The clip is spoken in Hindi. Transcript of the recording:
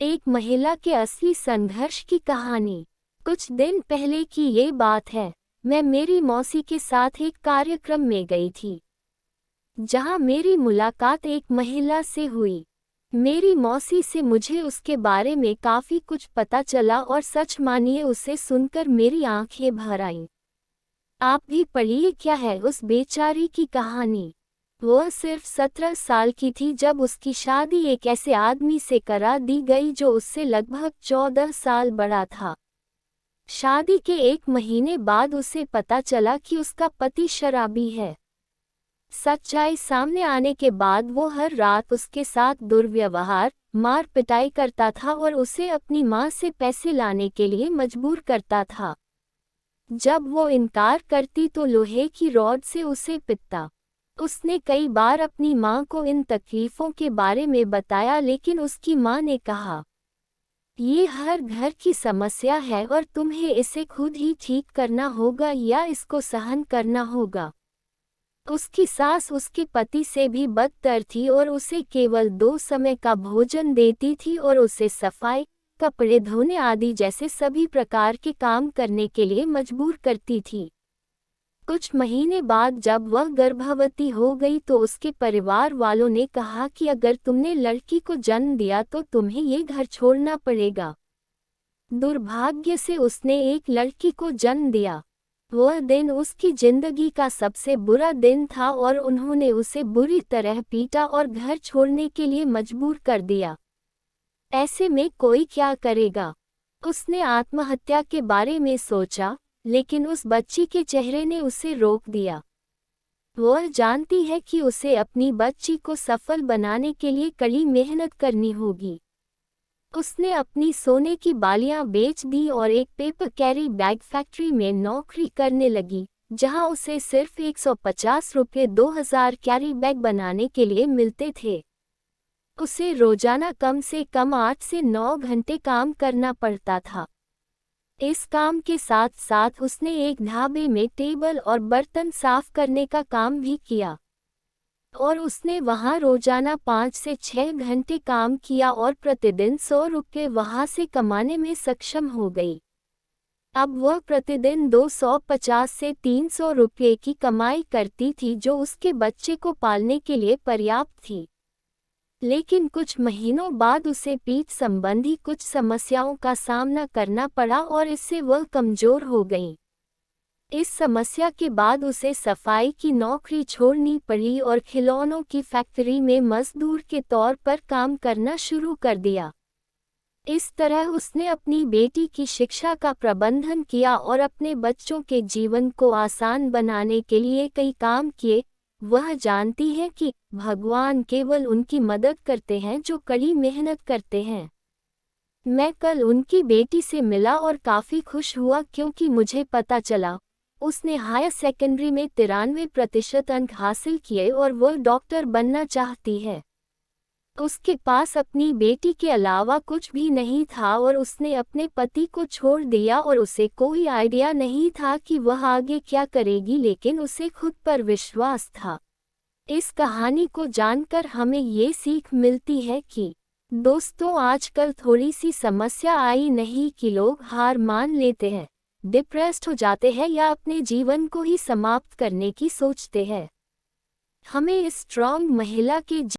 एक महिला के असली संघर्ष की कहानी। कुछ दिन पहले की ये बात है। मैं मेरी मौसी के साथ एक कार्यक्रम में गई थी, जहां मेरी मुलाकात एक महिला से हुई। मेरी मौसी से मुझे उसके बारे में काफ़ी कुछ पता चला और सच मानिए उसे सुनकर मेरी आंखें भर आईं। आप भी पढ़िए क्या है उस बेचारी की कहानी। वह सिर्फ 17 साल की थी जब उसकी शादी एक ऐसे आदमी से करा दी गई जो उससे लगभग 14 साल बड़ा था। शादी के एक महीने बाद उसे पता चला कि उसका पति शराबी है। सच्चाई सामने आने के बाद वो हर रात उसके साथ दुर्व्यवहार, मार पिटाई करता था और उसे अपनी मां से पैसे लाने के लिए मजबूर करता था। जब वो इनकार करती तो लोहे की रॉड से उसे पीटता। उसने कई बार अपनी मां को इन तकलीफों के बारे में बताया, लेकिन उसकी मां ने कहा, ये हर घर की समस्या है और तुम्हें इसे खुद ही ठीक करना होगा या इसको सहन करना होगा। उसकी सास उसके पति से भी बदतर थी और उसे केवल 2 समय का भोजन देती थी और उसे सफाई, कपड़े धोने आदि जैसे सभी प्रकार के काम करने के लिए मजबूर करती थी। कुछ महीने बाद जब वह गर्भवती हो गई तो उसके परिवार वालों ने कहा कि अगर तुमने लड़की को जन्म दिया तो तुम्हें ये घर छोड़ना पड़ेगा। दुर्भाग्य से उसने एक लड़की को जन्म दिया। वह दिन उसकी जिंदगी का सबसे बुरा दिन था और उन्होंने उसे बुरी तरह पीटा और घर छोड़ने के लिए मजबूर कर दिया। ऐसे में कोई क्या करेगा? उसने आत्महत्या के बारे में सोचा, लेकिन उस बच्ची के चेहरे ने उसे रोक दिया। वह जानती है कि उसे अपनी बच्ची को सफल बनाने के लिए कड़ी मेहनत करनी होगी। उसने अपनी सोने की बालियां बेच दी और एक पेपर कैरी बैग फैक्ट्री में नौकरी करने लगी, जहां उसे सिर्फ 150 रुपये 2000 कैरी बैग बनाने के लिए मिलते थे। उसे रोजाना कम से कम 8 से 9 घंटे काम करना पड़ता था। इस काम के साथ साथ उसने एक ढाबे में टेबल और बर्तन साफ करने का काम भी किया और उसने वहां रोजाना 5 से 6 घंटे काम किया और प्रतिदिन 100 रुपये वहां से कमाने में सक्षम हो गई। अब वह प्रतिदिन 250 से 300 रुपये की कमाई करती थी, जो उसके बच्चे को पालने के लिए पर्याप्त थी। लेकिन कुछ महीनों बाद उसे पीठ संबंधी कुछ समस्याओं का सामना करना पड़ा और इससे वह कमजोर हो गई। इस समस्या के बाद उसे सफाई की नौकरी छोड़नी पड़ी और खिलौनों की फैक्ट्री में मजदूर के तौर पर काम करना शुरू कर दिया। इस तरह उसने अपनी बेटी की शिक्षा का प्रबंधन किया और अपने बच्चों के जीवन को आसान बनाने के लिए कई काम किए। वह जानती है कि भगवान केवल उनकी मदद करते हैं जो कड़ी मेहनत करते हैं। मैं कल उनकी बेटी से मिला और काफ़ी खुश हुआ क्योंकि मुझे पता चला उसने हायर सेकेंडरी में 93% अंक हासिल किए और वह डॉक्टर बनना चाहती है। उसके पास अपनी बेटी के अलावा कुछ भी नहीं था और उसने अपने पति को छोड़ दिया और उसे कोई आइडिया नहीं था कि वह आगे क्या करेगी, लेकिन उसे खुद पर विश्वास था। इस कहानी को जानकर हमें ये सीख मिलती है कि दोस्तों, आजकल थोड़ी सी समस्या आई नहीं कि लोग हार मान लेते हैं, डिप्रेस्ड हो जाते हैं या अपने जीवन को ही समाप्त करने की सोचते हैं। हमें इस स्ट्रॉन्ग महिला के